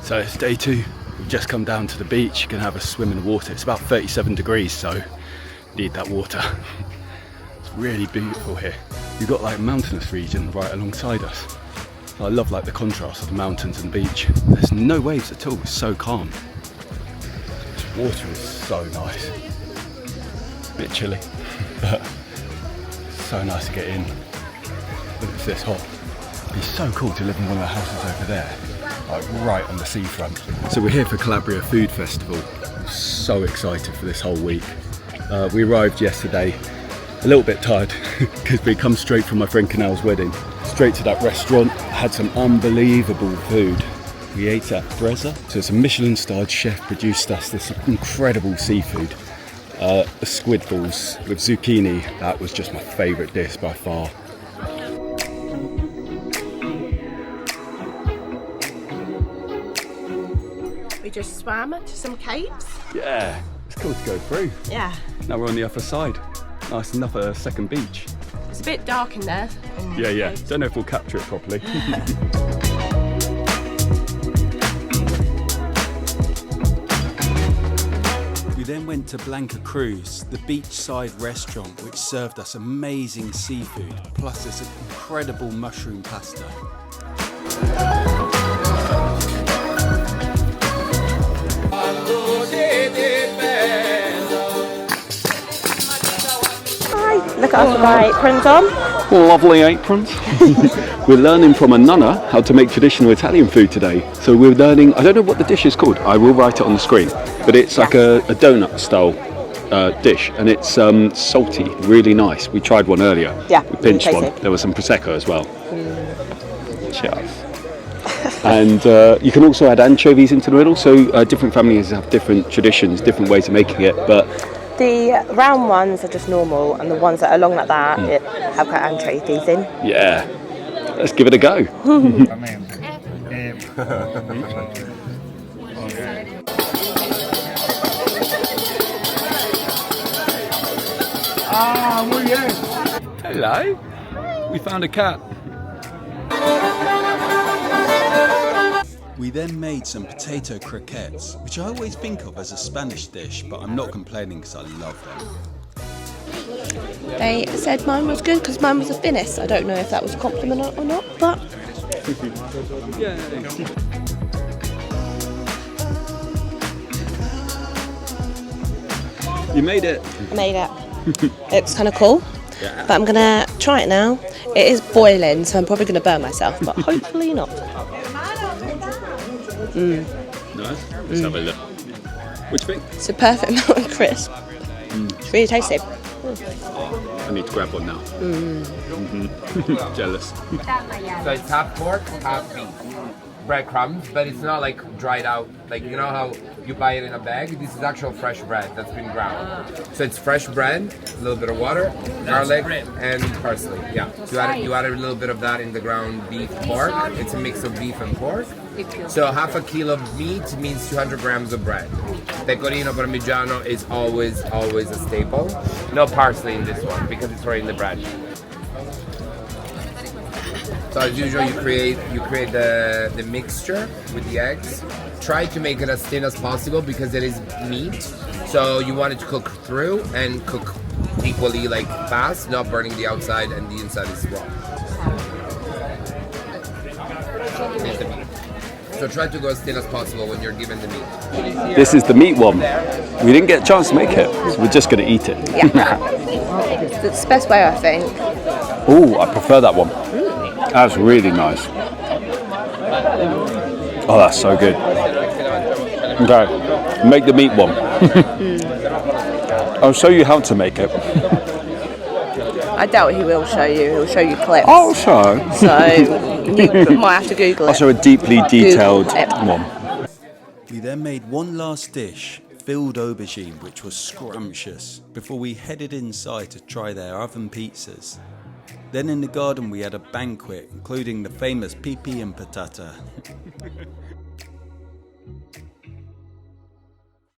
So it's day 2. We've just come down to the beach. Gonna have a swim in the water. It's about 37 degrees, so need that water. It's really beautiful here. We've got like a mountainous region right alongside us. I love like the contrast of the mountains and the beach. There's no waves at all. It's so calm. This water is so nice. A bit chilly, but so nice to get in. Look, it's this hot. It'd be so cool to live in one of the houses over there, like right on the seafront. So we're here for Calabria Food Festival. I'm so excited for this whole week. We arrived yesterday, a little bit tired because we come straight from my friend Canal's wedding. Straight to that restaurant, had some unbelievable food. We ate at Brezza. So it's a Michelin-starred chef produced us this incredible seafood. The squid balls with zucchini, that was just my favourite dish by far. We just swam to some capes. Yeah, it's cool to go through. Yeah. Now we're on the other side. Nice enough a second beach. It's a bit dark in there. Yeah. Don't know if we'll capture it properly. We then went to Blanca Cruz, the beachside restaurant which served us amazing seafood, plus this incredible mushroom pasta. Look at us with our aprons on. Lovely aprons. We're learning from a nonna how to make traditional Italian food today. So we're learning, I don't know what the dish is called, I will write it on the screen, but it's like a donut style dish, and it's salty, really nice. We tried one earlier. Yeah, we pinched really one. There was some Prosecco as well. Cheers. And you can also add anchovies into the middle, so different families have different traditions, different ways of making it, but The round ones are just normal, and the ones that are long like that have got anchovies in. yeah, let's give it a go. Hello, we found a cat. We then made some potato croquettes, which I always think of as a Spanish dish, but I'm not complaining because I love them. They said mine was good because mine was a Finniss. I don't know if that was a compliment or not, but... You made it. I made it. It's kind of cool, but I'm going to try it now. It is boiling, so I'm probably going to burn myself, but hopefully not. Nice. Let's have a look. What do you think? It's a perfect amount of crisp. It's really tasty. I need to grab one now. Jealous. So it's half pork, half beef. Breadcrumbs, but it's not like dried out. Like, you know how you buy it in a bag? This is actual fresh bread that's been ground. So it's fresh bread, a little bit of water, garlic, and parsley. Yeah. So you add a little bit of that in the ground beef pork. It's a mix of beef and pork. So half a kilo of meat means 200 grams of bread. Pecorino parmigiano is always a staple. No parsley in this one because it's already in the bread. So as usual, you create the mixture with the eggs. Try to make it as thin as possible because it is meat. So you want it to cook through and cook equally, like fast, not burning the outside and the inside is raw. Here's the meat. So try to go as thin as possible when you're given the meat. This is the meat one. We didn't get a chance to make it, so we're just going to eat it. Yeah. It's the best way, I think. Oh, I prefer that one. That's really nice. Oh, that's so good. Okay, make the meat one. I'll show you how to make it. I doubt he will show you. He'll show you clips. I'll show. So you might have to Google it. Also a deeply detailed one. We then made one last dish, filled aubergine, which was scrumptious, before we headed inside to try their oven pizzas. Then in the garden we had a banquet, including the famous pipi and patata.